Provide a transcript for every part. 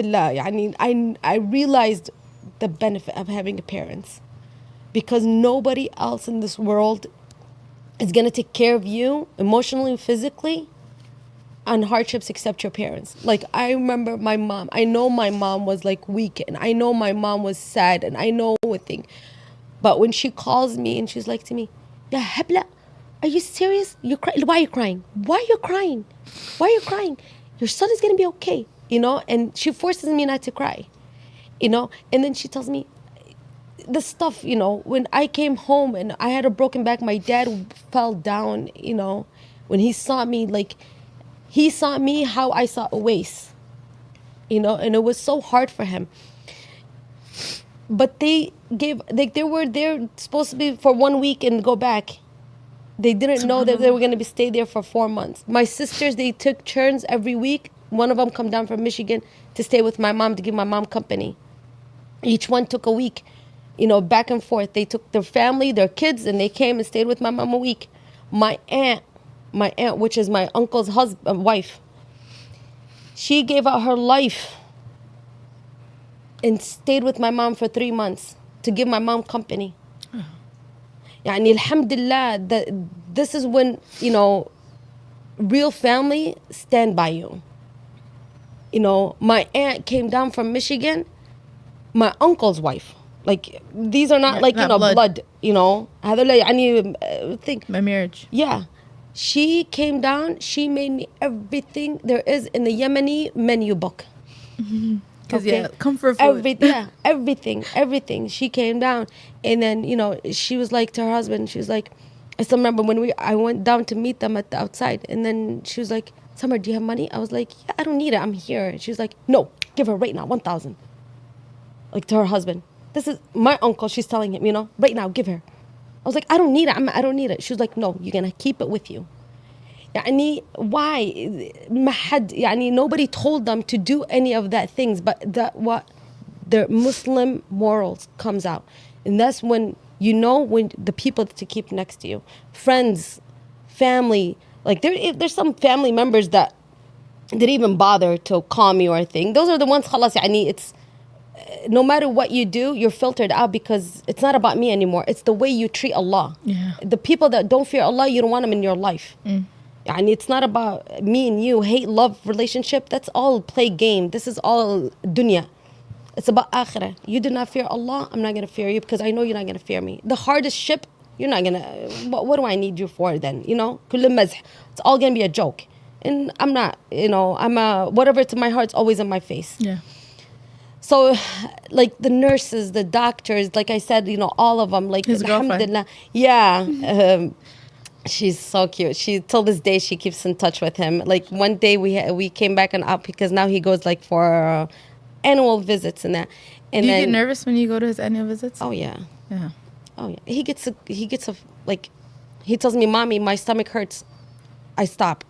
يعني I realized the benefit of having a parents, because nobody else in this world is going to take care of you emotionally and physically on hardships except your parents. Like, I remember my mom. I know my mom was like weak, and I know my mom was sad, and I know a thing. But when she calls me and she's like to me, "Ya Habla, are you serious? You cry? Why are you crying? Why are you crying? Why are you crying? Your son is gonna be okay." You know, and she forces me not to cry. You know, and then she tells me the stuff. You know, when I came home and I had a broken back, my dad fell down. You know, when he saw me, like, he saw me how I saw Uwais. You know, and it was so hard for him. But they were there supposed to be for 1 week and go back. They didn't know that they were going to stay there for 4 months. My sisters, they took turns every week. One of them come down from Michigan to stay with my mom, to give my mom company. Each one took a week, you know, back and forth. They took their family, their kids, and they came and stayed with my mom a week. My aunt, which is my uncle's wife, she gave out her life and stayed with my mom for 3 months to give my mom company. Yani, alhamdulillah, this is when, you know, real family stand by you. You know, my aunt came down from Michigan, my uncle's wife. Like, these are not, like, you know, blood, you know. هذول يعني thing. My marriage. Yeah. She came down, she made me everything there is in the Yemeni menu book. Because, yeah, comfort food. Everything. She came down, and then, you know, she was like to her husband, she was like, I still remember when I went down to meet them at the outside, and then she was like, Summer, do you have money? I was like, yeah, I don't need it, I'm here. And she was like, no, give her right now 1,000. Like, to her husband. This is my uncle, she's telling him, you know, right now, give her. I was like, I don't need it, I don't need it. She was like, no, you're gonna keep it with you. يعني why ما حد يعني nobody told them to do any of that things, but that what their Muslim morals comes out, and that's when you know when the people to keep next to you, friends, family, like there's some family members that didn't even bother to call me or anything. Those are the ones خلاص يعني it's no matter what you do, you're filtered out, because it's not about me anymore. It's the way you treat Allah. Yeah. The people that don't fear Allah, you don't want them in your life. And it's not about me and you, hate, love, relationship. That's all play game. This is all dunya. It's about akhirah. You do not fear Allah, I'm not going to fear you, because I know you're not going to fear me. The hardest ship, you're not going to, what do I need you for then? You know, كل مزح. It's all going to be a joke. And I'm not, you know, whatever it's in my heart, it's always in my face. Yeah. So, like, the nurses, the doctors, like I said, you know, all of them, like, his girlfriend. Yeah. She's so cute. She, till this day, she keeps in touch with him. Like, one day we came back and up, because now he goes like for annual visits and that. And do you then, get nervous when you go to his annual visits? Oh yeah. Yeah. Oh yeah. He gets a like, he tells me, "Mommy, my stomach hurts." I stop.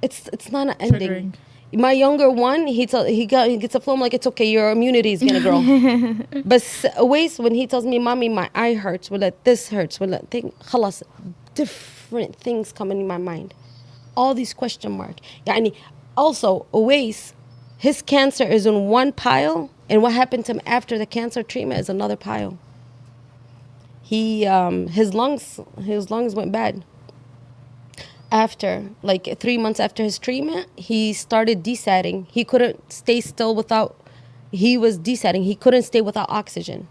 It's not an ending. Triggering. My younger one, he gets a flu. I'm like, it's okay, your immunity is gonna grow. But always when he tells me, "Mommy, my eye hurts," this hurts, thing, خلاص, different things come in my mind. All these question marks. يعني, also, always, his cancer is in one pile, and what happened to him after the cancer treatment is another pile. His lungs went bad. After, like 3 months after his treatment, he started desatting. He couldn't stay still he was desatting. He couldn't stay without oxygen.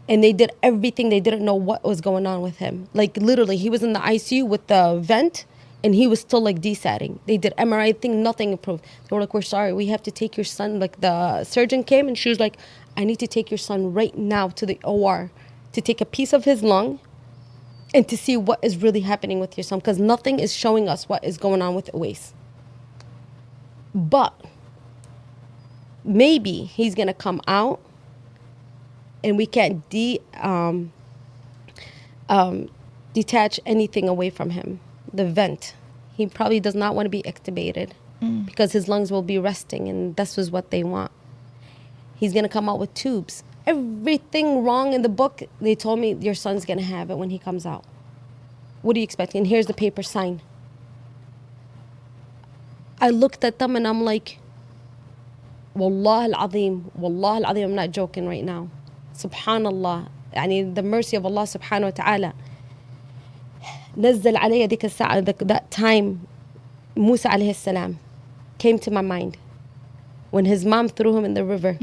And they did everything. They didn't know what was going on with him. Like, literally, he was in the ICU with the vent, and he was still, like, desatting. They did MRI thing, nothing improved. They were like, "We're sorry, we have to take your son." Like, the surgeon came, and she was like, "I need to take your son right now to the OR to take a piece of his lung and to see what is really happening with your son, because nothing is showing us what is going on with Uwais. But maybe he's going to come out, and we can't detach anything away from him. The vent. He probably does not want to be extubated because his lungs will be resting, and this is what they want. He's going to come out with tubes. Everything wrong in the book, they told me, your son's going to have it when he comes out. What do you expect? And here's the paper, sign. I looked at them and I'm like, Wallah al-azim, wallah al-azim, I'm not joking right now. Subhanallah. يعني the mercy of Allah subhanahu wa ta'ala. نزل علي ذيك الساعة, that time, Musa alayhi salam came to my mind when his mom threw him in the river.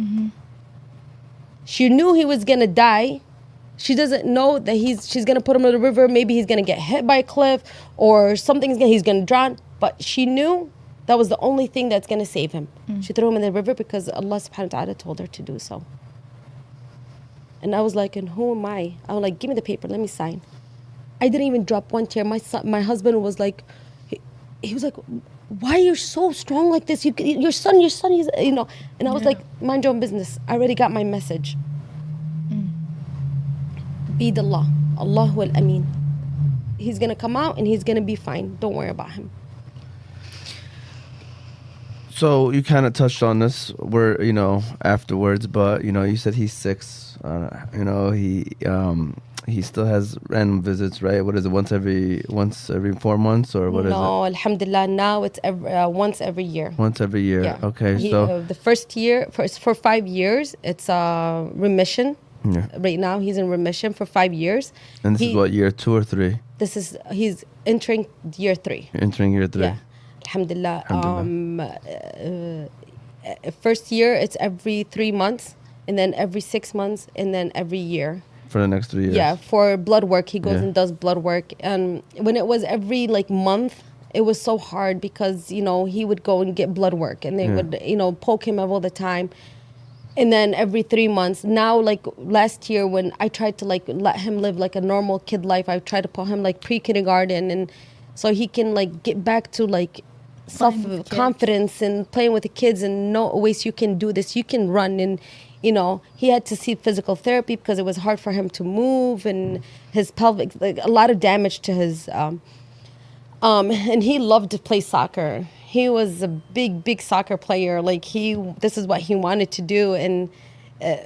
She knew he was gonna die. She doesn't know that she's gonna put him in the river. Maybe he's gonna get hit by a cliff or he's gonna drown. But she knew that was the only thing that's gonna save him. She threw him in the river because Allah subhanahu wa ta'ala told her to do so. And I was like, and who am I? I was like, give me the paper, let me sign. I didn't even drop one tear. My husband was like, he was like, why are you so strong like this? Your son, he's, you know. And I was like, mind your own business. I already got my message. Beed Allah. Allahu al-Amin. He's going to come out and he's going to be fine. Don't worry about him. So you kind of touched on this where, you know, afterwards, but, you know, you said he's 6. You know, he still has random visits, right? What is it, once every 4 months, or what is it? No, alhamdulillah, now it's once every year. Once every year. Yeah. Okay, so the first year, for 5 years, it's remission. Yeah. Right now, he's in remission for 5 years. And this is what, year 2 or 3? He's entering year 3. You're entering year 3. Yeah. Alhamdulillah. First year, it's every 3 months, and then every 6 months, and then every year. For the next 3 years. Yeah, for blood work. He goes and does blood work. And when it was every month, it was so hard because, you know, he would go and get blood work and they would, you know, poke him all the time. And then every 3 months. Now, last year when I tried to let him live a normal kid life, I tried to put him pre-kindergarten, and so he can get back to self-confidence and playing with the kids and know ways you can do this. You can run, and you know, he had to see physical therapy because it was hard for him to move, and his pelvic, a lot of damage to his, and he loved to play soccer. He was a big soccer player. This is what he wanted to do. And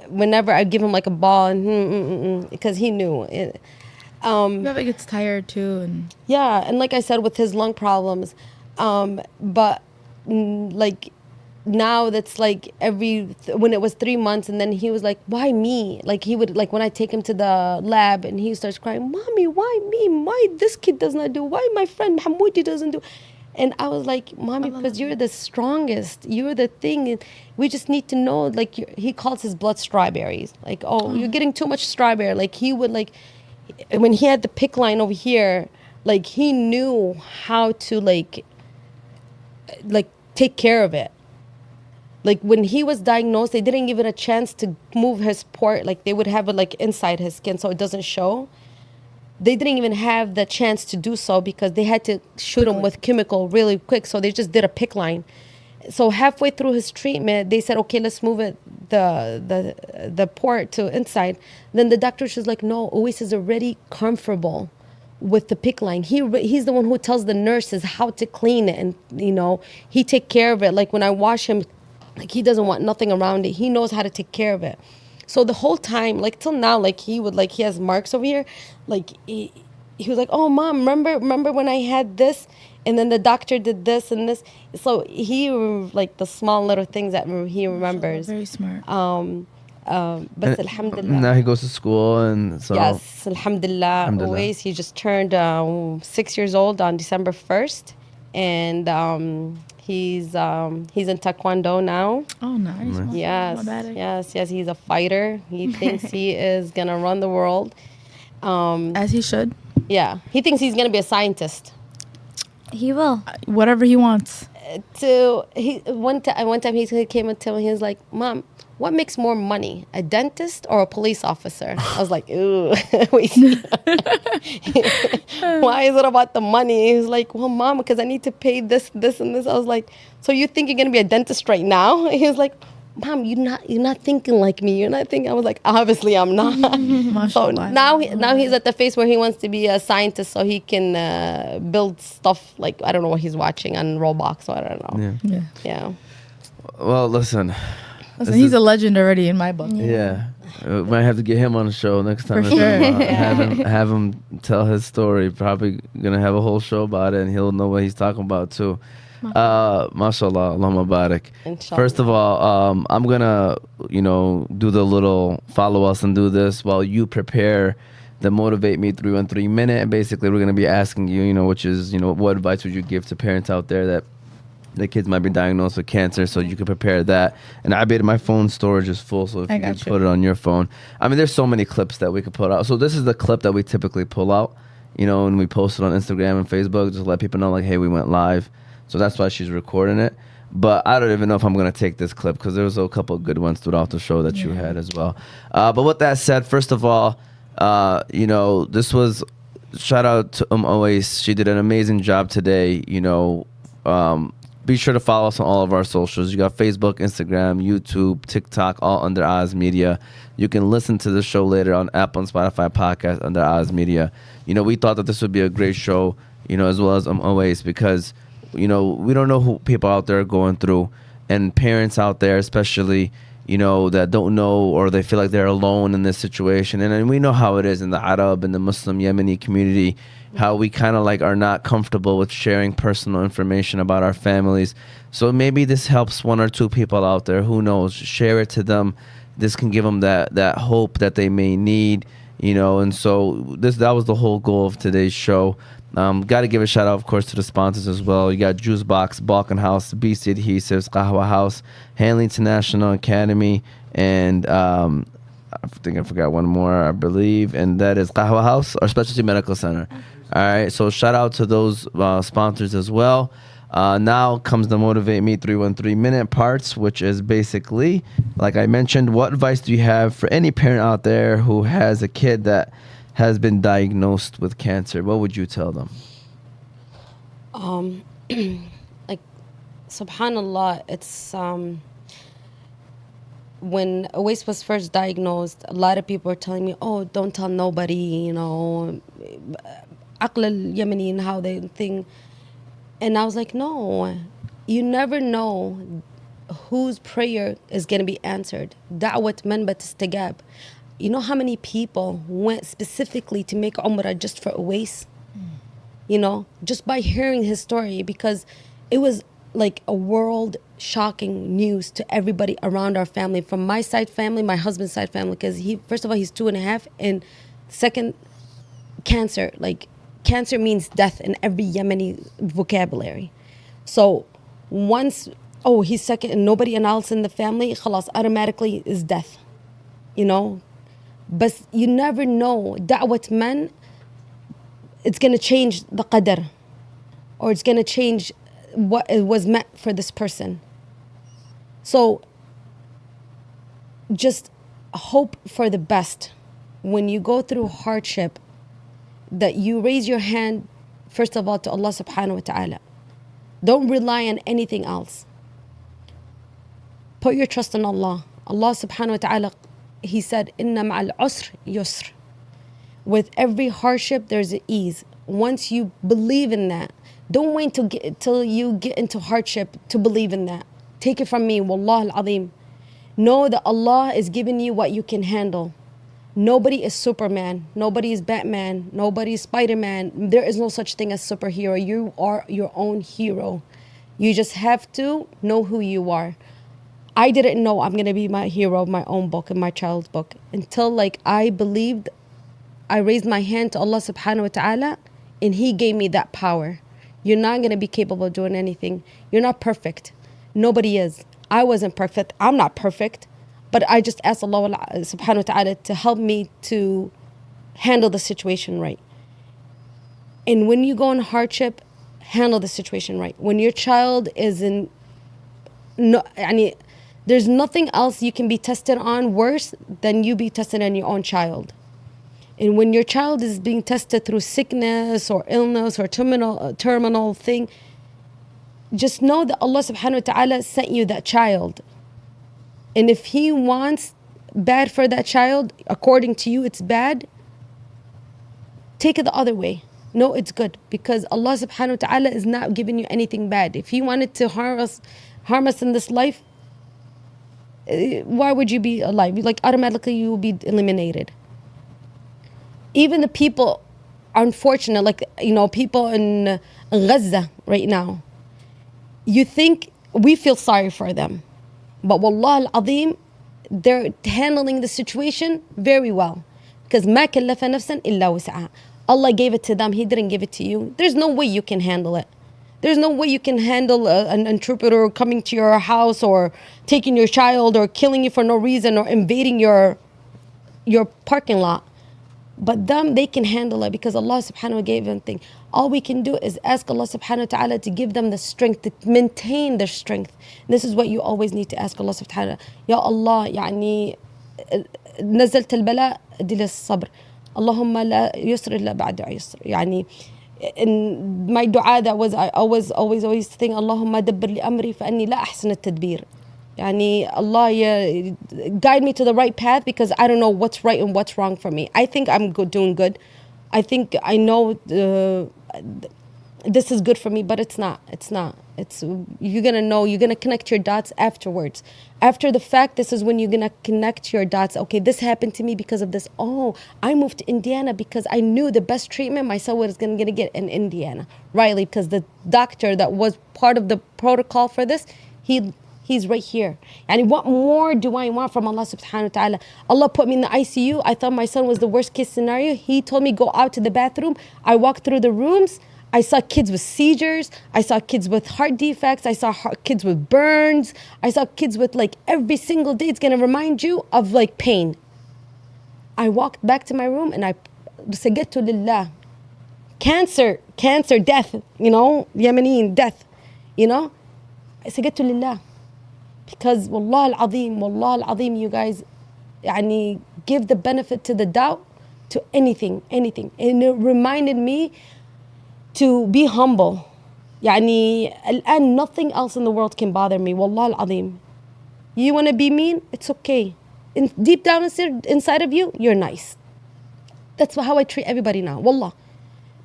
whenever I give him a ball, and because he knew it. He gets tired too. And yeah, and like I said, with his lung problems, but now that's when it was 3 months, and then he was like, why me? He would when I take him to the lab and he starts crying, mommy, why me? Why this kid does not do? Why my friend Hamoudi doesn't do? And I was like, mommy, because you're the strongest, you're the thing, and we just need to know. He calls his blood strawberries. You're getting too much strawberry. He would when he had the PICC line over here, he knew how to take care of it. When he was diagnosed, they didn't give it a chance to move his port. They would have it inside his skin so it doesn't show. They didn't even have the chance to do so because they had to shoot him with chemical really quick. So they just did a PICC line. So halfway through his treatment, they said, okay, let's move it, the port to inside. Then the doctor was like, no, Uwais is already comfortable with the PICC line. He's the one who tells the nurses how to clean it, and you know, he take care of it. When I wash him, he doesn't want nothing around it. He knows how to take care of it. So the whole time, till now, he has marks over here. He was like, oh, mom, remember when I had this? And then the doctor did this and this. So he, the small little things that he remembers. Very smart. But alhamdulillah. Now he goes to school, and so. Yes, alhamdulillah. Always. He just turned 6 years old on December 1st. And he's in Taekwondo now. Oh, nice. Yes. He's a fighter. He thinks he is going to run the world. As he should. Yeah. He thinks he's going to be a scientist. He will. Whatever he wants. One time he came and told me, he was like, Mom, what makes more money, a dentist or a police officer? I was like, ooh. Why is it about the money? He's like, well, Mom, because I need to pay this, and this. I was like, so you think you're going to be a dentist right now? He was like, Mom, you're not thinking like me. You're not thinking. I was like, obviously I'm not. So now he's at the phase where he wants to be a scientist so he can build stuff I don't know what he's watching on Roblox. So I don't know. Yeah. Well, listen, he's a legend already in my book. Yeah. We might have to get him on the show next time. For sure. Have him tell his story. Probably gonna have a whole show about it, and he'll know what he's talking about too. Mashallah, Allahumma barak. Inshallah. First of all, I'm gonna, do the little follow us and do this while you prepare the Motivate Me 313 minute. And basically, we're gonna be asking you, which is, what advice would you give to parents out there that the kids might be diagnosed with cancer, so you can prepare that. And I bet my phone storage is full, so if I you got could you. put it on your phone. I mean, there's so many clips that we could put out. So this is the clip that we typically pull out, and we post it on Instagram and Facebook, just to let people know, like, hey, we went live. So that's why she's recording it. But I don't even know if I'm going to take this clip, because there was a couple of good ones throughout the show that you had as well. But with that said, first of all, this was, shout out to Oais. She did an amazing job today. Be sure to follow us on all of our socials. You got Facebook, Instagram, YouTube, TikTok, all under Oz Media. You can listen to the show later on Apple and Spotify podcast under Oz Media. We thought that this would be a great show, as well as Oais, because, we don't know who people out there are going through, and parents out there especially, that don't know, or they feel like they're alone in this situation. And we know how it is in the Arab and the Muslim Yemeni community, how we kind of are not comfortable with sharing personal information about our families. So maybe this helps one or two people out there. Who knows? Share it to them. This can give them that hope that they may need, and so that was the whole goal of today's show. Got to give a shout out, of course, to the sponsors as well. You got Juice Box, Balkan House, BC Adhesives, Qahwa House, Hanley International Academy, and I think I forgot one more, I believe, and that is Qahwa House, our specialty medical center. All right, so shout out to those sponsors as well. Now comes the Motivate Me 313 minute parts, which is basically, like I mentioned, what advice do you have for any parent out there who has a kid that has been diagnosed with cancer? What would you tell them? Like, subhanallah, it's when Awais was first diagnosed, a lot of people were telling me, oh, don't tell nobody, Aql al-Yemeni and how they think. And I was like, no, you never know whose prayer is going to be answered. Da'wat man batastajab. You know how many people went specifically to make Umrah just for Awais? Just by hearing his story, because it was like a world shocking news to everybody around our family. From my side family, my husband's side family, because first of all, he's 2.5, and second, cancer. Like, cancer means death in every Yemeni vocabulary. So once, he's second and nobody else in the family, khalas, automatically is death. But you never know. Da'wat man, it's going to change the qadr, or it's going to change what it was meant for this person. So just hope for the best. When you go through hardship, that you raise your hand, first of all, to Allah subhanahu wa ta'ala. Don't rely on anything else. Put your trust in Allah. Allah subhanahu wa ta'ala, He said, Inna ma'al usr yusr. With every hardship, there's an ease. Once you believe in that, don't wait till you get into hardship to believe in that. Take it from me, wallah al-azim. Know that Allah is giving you what you can handle. Nobody is Superman. Nobody is Batman. Nobody is Spider-Man. There is no such thing as superhero. You are your own hero. You just have to know who you are. I didn't know I'm going to be my hero of my own book and my child's book until I believed. I raised my hand to Allah subhanahu wa ta'ala, and He gave me that power. You're not going to be capable of doing anything. You're not perfect. Nobody is. I wasn't perfect. I'm not perfect. But I just asked Allah subhanahu wa ta'ala to help me to handle the situation right. And when you go in hardship, handle the situation right. When your child is in, there's nothing else you can be tested on worse than you be tested on your own child. And when your child is being tested through sickness or illness or terminal thing, just know that Allah subhanahu wa ta'ala sent you that child. And if He wants bad for that child, according to you it's bad, take it the other way. No, it's good, because Allah subhanahu wa ta'ala is not giving you anything bad. If He wanted to harm us in this life, why would you be alive? Automatically you will be eliminated. Even the people, unfortunate, people in Gaza right now, you think we feel sorry for them, but wallah al-azim, they're handling the situation very well, because ما كلف نفسا إلا وسعها. Allah gave it to them, He didn't give it to you. There's no way you can handle it. There's no way you can handle an intruder coming to your house or taking your child or killing you for no reason or invading your parking lot. But them, they can handle it because Allah subhanahu wa ta'ala gave them thing. All we can do is ask Allah subhanahu wa ta'ala to give them the strength, to maintain their strength. This is what you always need to ask Allah subhanahu wa ta'ala. Ya Allah, يعني نزلت البلاء دل الصبر. اللهم لا يسر إلا بعد عسر. يعني in my dua that was, I always think اللهم دبر لي أمري فأني لا أحسن التدبير. Yani Allah, guide me to the right path because I don't know what's right and what's wrong for me. I think I'm doing good. I think I know this is good for me, but it's not. You're gonna know. You're gonna connect your dots afterwards. After the fact, this is when you're gonna connect your dots. Okay, this happened to me because of this. Oh, I moved to Indiana because I knew the best treatment my son was gonna get in Indiana, rightly, because the doctor that was part of the protocol for this, He's right here. And what more do I want from Allah subhanahu wa ta'ala? Allah put me in the ICU. I thought my son was the worst case scenario. He told me go out to the bathroom. I walked through the rooms. I saw kids with seizures. I saw kids with heart defects. I saw kids with burns. I saw kids with like every single day. It's going to remind you of like pain. I walked back to my room and I sajadtu lillah. Cancer, death, Yemeni death, I sajadtu lillah. Because wallah al-azim, you guys, يعني, give the benefit to the doubt to anything. And it reminded me to be humble. يعني, الآن nothing else in the world can bother me. Wallah al-azim. You want to be mean? It's okay. Deep down inside of you, you're nice. That's how I treat everybody now. Wallah.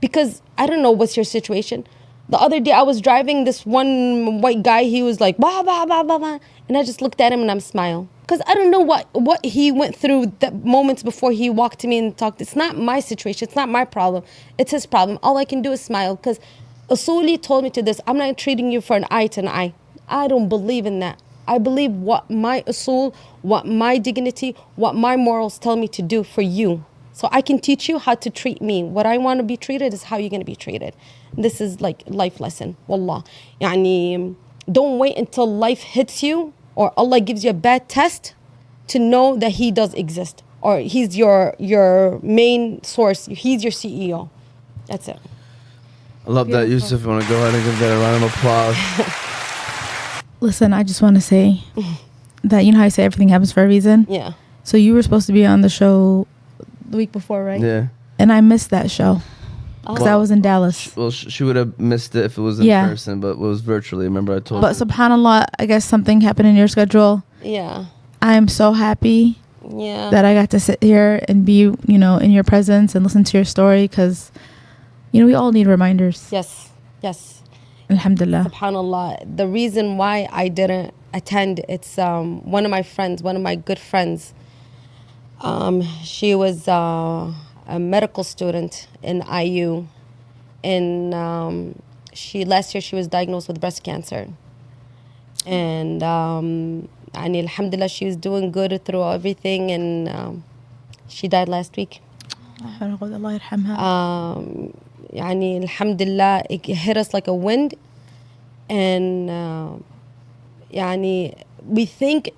Because I don't know what's your situation. The other day I was driving, this one white guy, he was like, bah, bah, bah, bah, bah. And I just looked at him and I'm smiling. Because I don't know what he went through the moments before he walked to me and talked. It's not my situation. It's not my problem. It's his problem. All I can do is smile. Because Usuli told me to this, I'm not treating you for an eye to an eye. I don't believe in that. I believe what my usul, what my dignity, what my morals tell me to do for you. So I can teach you how to treat me. What I want to be treated is how you're going to be treated. This is like life lesson. Wallah. Yani, don't wait until life hits you or Allah gives you a bad test to know that He does exist. Or He's your main source. He's your CEO. That's it. I love that, Yusuf. I want to go ahead and give that a round of applause. Listen, I just want to say that, you know how I say everything happens for a reason? Yeah. So you were supposed to be on the show the week before, right? Yeah. And I missed that show because I was in Dallas. Well, she would have missed it if it was in person, but it was virtually. Remember I told you? But subhanAllah, I guess something happened in your schedule. Yeah. I'm so happy that I got to sit here and be, in your presence and listen to your story because, we all need reminders. Yes. Alhamdulillah. SubhanAllah. The reason why I didn't attend, it's one of my good friends. She was a medical student in IU, and last year she was diagnosed with breast cancer. And alhamdulillah, she was doing good through everything, and she died last week. Allah yarhamha. Alhamdulillah, it hit us like a wind, and we think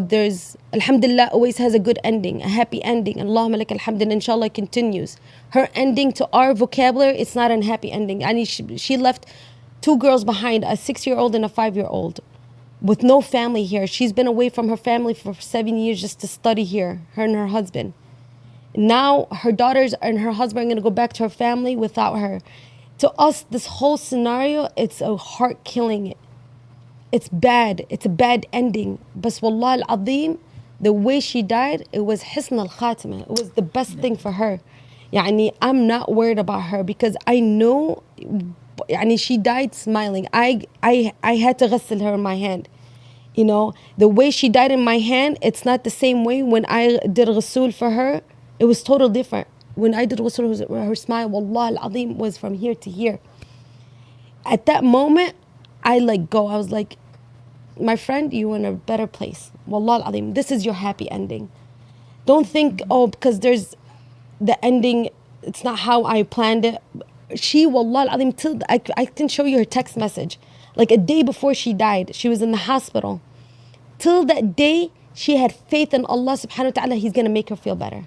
there's, alhamdulillah, always has a good ending, a happy ending. Allahumma lak alhamdulillah, inshallah it continues. Her ending to our vocabulary, it's not a happy ending. She left 2 girls behind, a 6-year-old and a 5-year-old, with no family here. She's been away from her family for 7 years just to study here, her and her husband. Now her daughters and her husband are going to go back to her family without her. To us, this whole scenario, it's a heart killing. It's bad. It's a bad ending. But wallah al-azim, the way she died, it was hisn al-khatima. It was the best thing for her. I'm not worried about her because I know she died smiling. I had to ghusl her in my hand. The way she died in my hand, it's not the same way when I did ghusl for her. It was totally different. When I did ghusl, her smile, wallah al-azim, was from here to here. At that moment, I like go. I was like, my friend, you in a better place. Wallah al-azim, this is your happy ending. Don't think, oh, because there's the ending, it's not how I planned it. She, wallah al-azim, till I can show you her text message. Like a day before she died, she was in the hospital. Till that day, she had faith in Allah subhanahu wa ta'ala, He's going to make her feel better.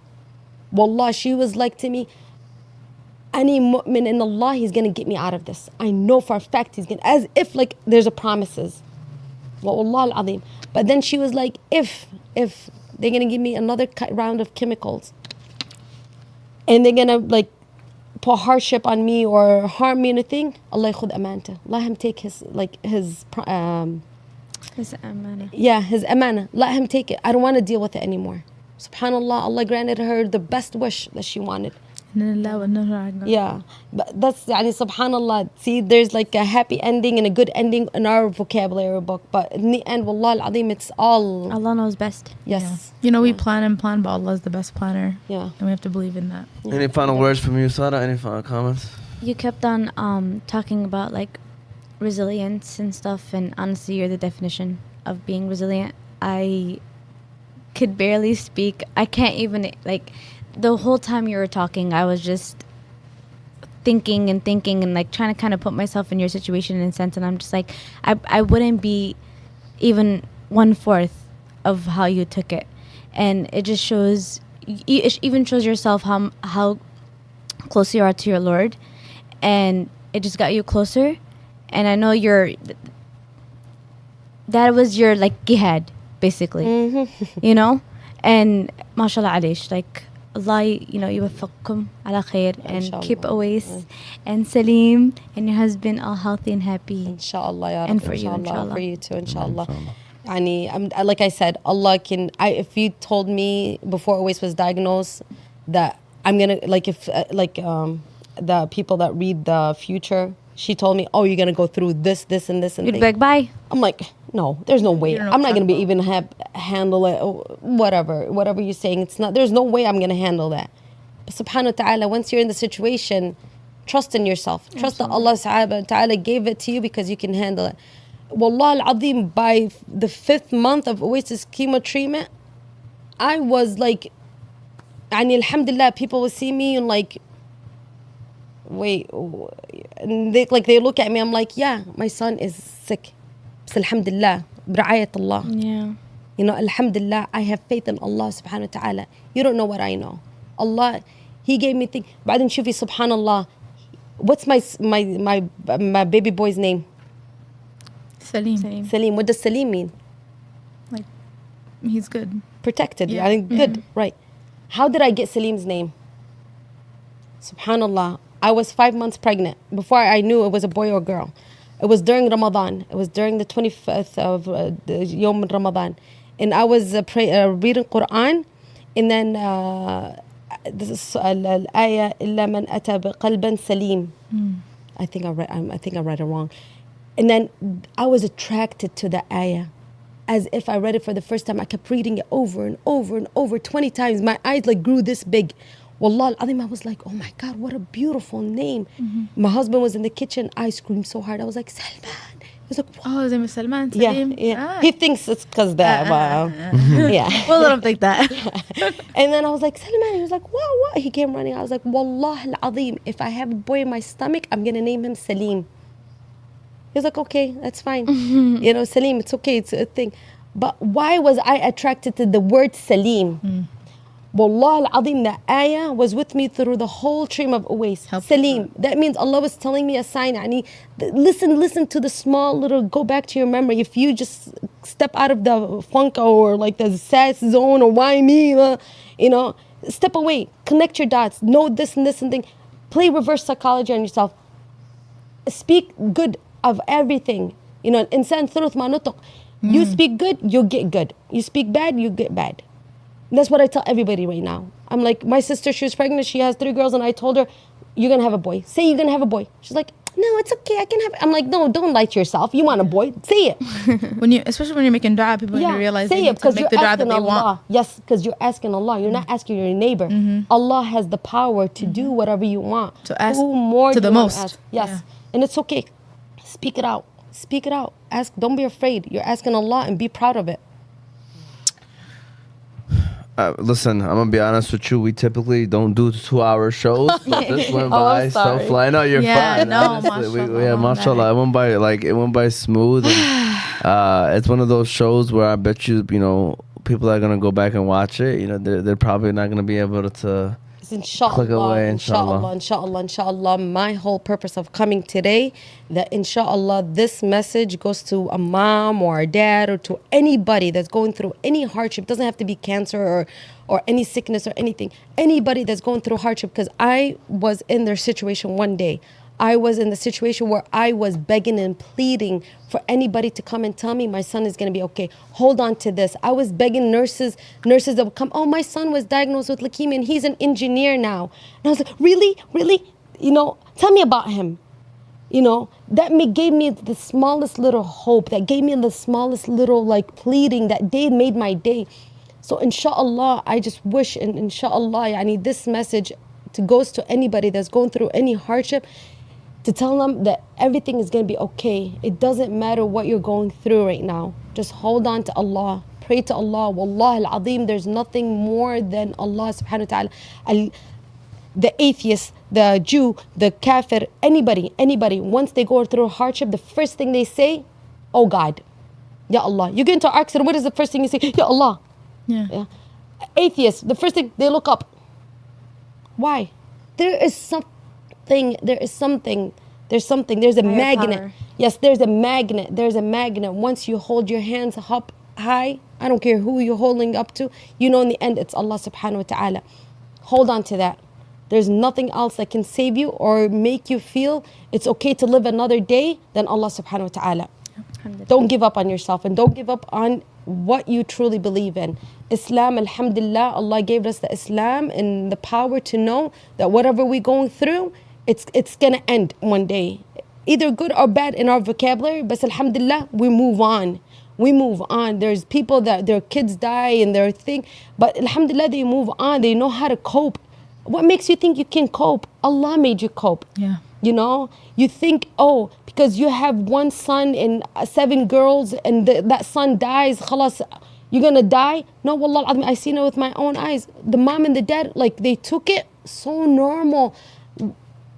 Wallah, she was like to me, any mu'min in Allah, He's going to get me out of this. I know for a fact He's going to, as if like there's a promises. Wallah al-azim. But then she was like, if they're going to give me another round of chemicals and they're going to like put hardship on me or harm me, anything, Allah yakhud amanta. Let him take his amana. Yeah, his amana. Let him take it. I don't want to deal with it anymore. Subhanallah, Allah granted her the best wish that she wanted. Yeah, but that's يعني, subhanallah. See, there's like a happy ending and a good ending in our vocabulary book, but in the end, wallah al-azim, it's all Allah knows best. Yes. Yeah. You know, we plan, but Allah is the best planner. Yeah. And we have to believe in that. Yeah. Any final words from you, Sara? Any final comments? You kept on talking about like resilience and stuff, and honestly, you're the definition of being resilient. I could barely speak. I can't even like. The whole time you were talking, I was just thinking and like trying to kind of put myself in your situation in a sense, and I'm just like, I wouldn't be even 1/4 of how you took it, and it just shows, it even shows yourself how close you are to your Lord, and it just got you closer, and I know that was your like jihad basically, you know, and mashallah alaysh, like Allah, you know, yuwaffiqkum ala khair, and keep Uwais and Salim and your husband all healthy and happy. Inshallah, ya Rabbi. And for you, inshallah. For you too, inshallah. Like I said, Allah can. If you told me before Uwais was diagnosed that I'm gonna like the people that read the future, she told me, oh, you're gonna go through this, and this, and You'd be like, bye. I'm like, no, there's no way. You don't know I'm not gonna be possible. even handle it. Or whatever you're saying. It's not. There's no way I'm gonna handle that. But subhanahu wa ta'ala, once you're in the situation, trust in yourself. Trust that Allah subhanahu wa ta'ala gave it to you because you can handle it. Wallah al-azim, by the 5th month of Uwais' chemo treatment, I was like, alhamdulillah, people would see me and like, wait, and they look at me, I'm like, yeah, my son is sick. But alhamdulillah, برعاية Allah. Yeah. You know, alhamdulillah, I have faith in Allah subhanahu wa ta'ala. You don't know what I know. Allah, He gave me things. بعدين شوفي subhanallah, what's my baby boy's name? Salim. Salim. What does Salim mean? Like, he's good. Protected. Yeah. I think good. Right. How did I get Salim's name? Subhanallah. I was 5 months pregnant before I knew it was a boy or girl. It was during Ramadan. It was during the 25th of the Yom Ramadan. And I was reading Quran. And then this is al-ayah illa man ata biqalban salim. I think I read it wrong. And then I was attracted to the ayah. As if I read it for the first time. I kept reading it over and over and over 20 times. My eyes like grew this big. Wallah al-azim, I was like, oh my God, what a beautiful name. My husband was in the kitchen. I screamed so hard. I was like, Salman. He was like, what? Oh, his name is Salman. Yeah, Salim. yeah. Ah. He thinks it's because that. Yeah. We'll let him think that. And then I was like, Salman. He was like, what? He came running. I was like, Wallah al-azim, if I have a boy in my stomach, I'm going to name him Salim. He was like, okay, that's fine. You know, Salim, it's okay, it's a thing. But why was I attracted to the word Salim? Wallah al-azim, the ayah was with me through the whole dream of Uwais. Help Salim. That means Allah was telling me a sign. Listen to the small little, go back to your memory. If you just step out of the funk or like the sad zone or why me, you know, step away, connect your dots, know this and this and thing. Play reverse psychology on yourself. Speak good of everything. You know, insan thuluth ma nutuq. You speak good, you get good. You speak bad, you get bad. That's what I tell everybody right now. I'm like, my sister, she was pregnant, she has 3 girls, and I told her, you're gonna have a boy. Say you're gonna have a boy. She's like, no, it's okay, I can have it. I'm like, no, don't lie to yourself. You want a boy, say it. Especially when you're making dua, people need to realize say they it need to because make you're the dua asking that they Allah. want. Yes, because you're asking Allah. You're not asking your neighbor. Allah has the power to do whatever you want. To ask Who more to do the you wanna most. ask? Yes, Yeah. and it's okay. Speak it out. speak it out. Ask, don't be afraid. You're asking Allah and be proud of it. Listen, I'm gonna be honest with you. We typically don't do 2-hour shows, but this went by so sorry. fly. No, you're Yeah, fine. no, Honestly, mashallah, mashallah. It went by smooth. And, it's one of those shows where I bet you, people are gonna go back and watch it. They're probably not gonna be able to. It's inshallah, Click away, inshallah, inshallah. inshallah. My whole purpose of coming today, that inshallah this message goes to a mom or a dad or to anybody that's going through any hardship. Doesn't have to be cancer or any sickness or anything. Anybody that's going through hardship, because I was in their situation one day. I was in the situation where I was begging and pleading for anybody to come and tell me my son is going to be okay. Hold on to this. I was begging nurses that would come. Oh, my son was diagnosed with leukemia and he's an engineer now. And I was like, really? Tell me about him. That gave me the smallest little hope. That gave me the smallest little pleading. That day made my day. So inshallah, I just wish, and inshallah, this message goes to anybody that's going through any hardship, to tell them that everything is going to be okay. It doesn't matter what you're going through right now. Just hold on to Allah. Pray to Allah. Wallah al-azim, there's nothing more than Allah subhanahu wa ta'ala. The atheist, the Jew, the kafir, anybody, once they go through hardship, the first thing they say, oh God, Ya Allah. You get into an accident, what is the first thing you say? Ya Allah. Yeah. Atheist, the first thing, they look up. Why? There's a magnet. Power. Yes, there's a magnet. Once you hold your hands up high, I don't care who you're holding up to, in the end it's Allah subhanahu wa ta'ala. Hold on to that. There's nothing else that can save you or make you feel it's okay to live another day than Allah subhanahu wa ta'ala. Don't give up on yourself, and don't give up on what you truly believe in. Islam, alhamdulillah, Allah gave us the Islam and the power to know that whatever we're going through, it's gonna end one day, either good or bad in our vocabulary. But alhamdulillah, we move on. There's people that their kids die and their thing, but alhamdulillah, they move on. They know how to cope. What makes you think you can cope? Allah made you cope. Yeah. You think, because you have one son and 7 girls and that son dies, khalas, you're gonna die? No, wallah al-azim, I seen it with my own eyes. The mom and the dad, they took it so normal.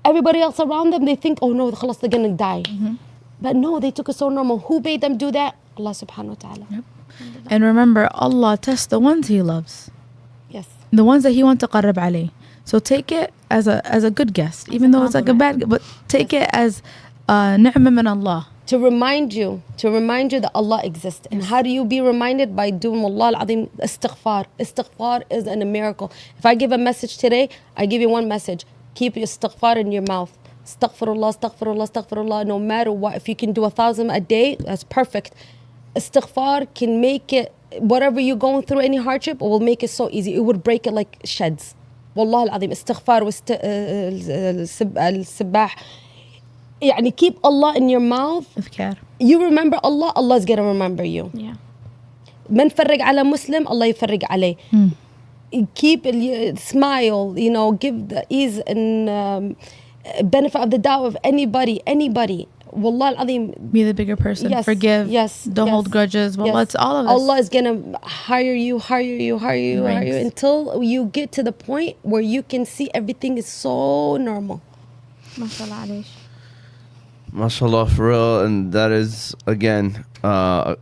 Everybody else around them, they think, oh no, khalas, they're gonna die. Mm-hmm. But no, they took it so normal. Who made them do that? Allah subhanahu wa ta'ala. Yep. And remember, Allah tests the ones He loves, Yes. the ones that He wants to qarrab alayh. So take it as a good guest, even though it's like a bad, but take it as ni'mah min Allah. To remind you that Allah exists. And how do you be reminded? By doing wallah al-azim istighfar. Istighfar is a miracle. If I give a message today, I give you one message. Keep your istighfar in your mouth. Astaghfirullah, astaghfirullah, astaghfirullah. No matter what, if you can do 1,000 a day, that's perfect. Istighfar can make it, whatever you're going through, any hardship, it will make it so easy. It would break it like sheds. Wallah al-azim, istighfar, al-sibah. Keep Allah in your mouth. Adhkar. You remember Allah, Allah's gonna remember you. Yeah. من فرج على مسلم Allah يفرج عليه. Keep smile, give the ease and benefit of the doubt of anybody. Wallah al-azim. Be the bigger person. Yes, Forgive. yes, Don't yes, hold grudges. Well, yes. it's all of us. Allah is gonna hire you Ranks. until you get to the point where you can see everything is so normal. MashaAllah alaysh. Mashallah, for real. And that is, again, a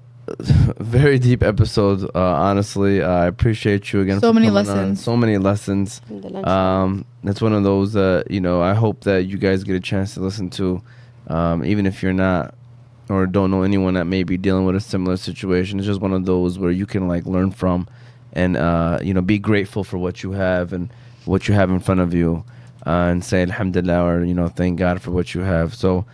very deep episode. Honestly, I appreciate you again. So for many coming on. lessons. So many lessons. It's one of those that, I hope that you guys get a chance to listen to, even if you're not or don't know anyone that may be dealing with a similar situation. It's just one of those where you can learn from and, be grateful for what you have and what you have in front of you, and say alhamdulillah, or, thank God for what you have. So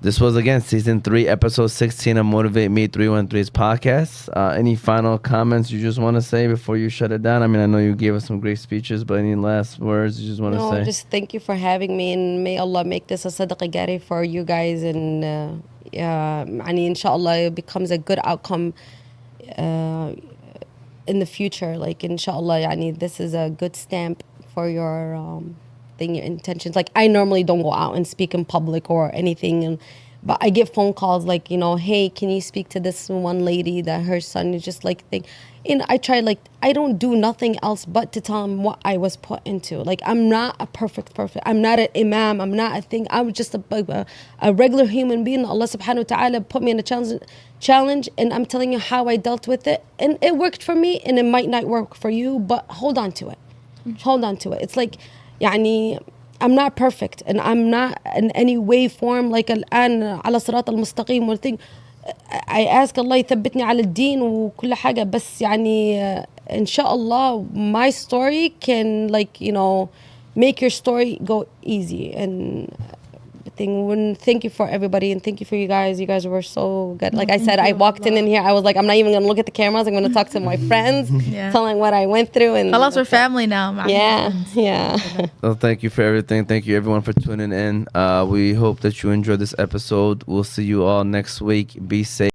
this was, again, season 3, episode 16 of Motivate Me 313's podcast. Any final comments you just want to say before you shut it down? I mean, I know you gave us some great speeches, but any last words you just want to say? No, just thank you for having me, and may Allah make this a sadaqah jari for you guys, and inshallah it becomes a good outcome in the future. Inshallah, this is a good stamp for your your intentions. I normally don't go out and speak in public or anything, But I get phone calls like, you know, hey, can you speak to this one lady that her son is just like thing. And I try, like, I don't do nothing else but to tell him what I was put into. Like, I'm not a perfect. I'm not an imam. I'm not a thing. I was just a regular human being. Allah subhanahu wa ta'ala put me in a challenge, and I'm telling you how I dealt with it. And it worked for me, and it might not work for you, but hold on to it. Hold on to it. It's like, يعني, I'm not perfect, and I'm not in any way, form, like الآن على صراط المستقيم or thing. I ask Allah يثبتني على الدين وكل حاجة, بس يعني إن شاء الله my story can, like, you know, make your story go easy. And thank you for everybody, and thank you for you guys. You guys were so good. Like I said, I walked in here, I was like, I'm not even gonna look at the cameras. I'm gonna talk to my friends, telling what I went through. And Khalas, we're family now. Yeah. Well, thank you for everything. Thank you everyone for tuning in. We hope that you enjoyed this episode. We'll see you all next week. Be safe.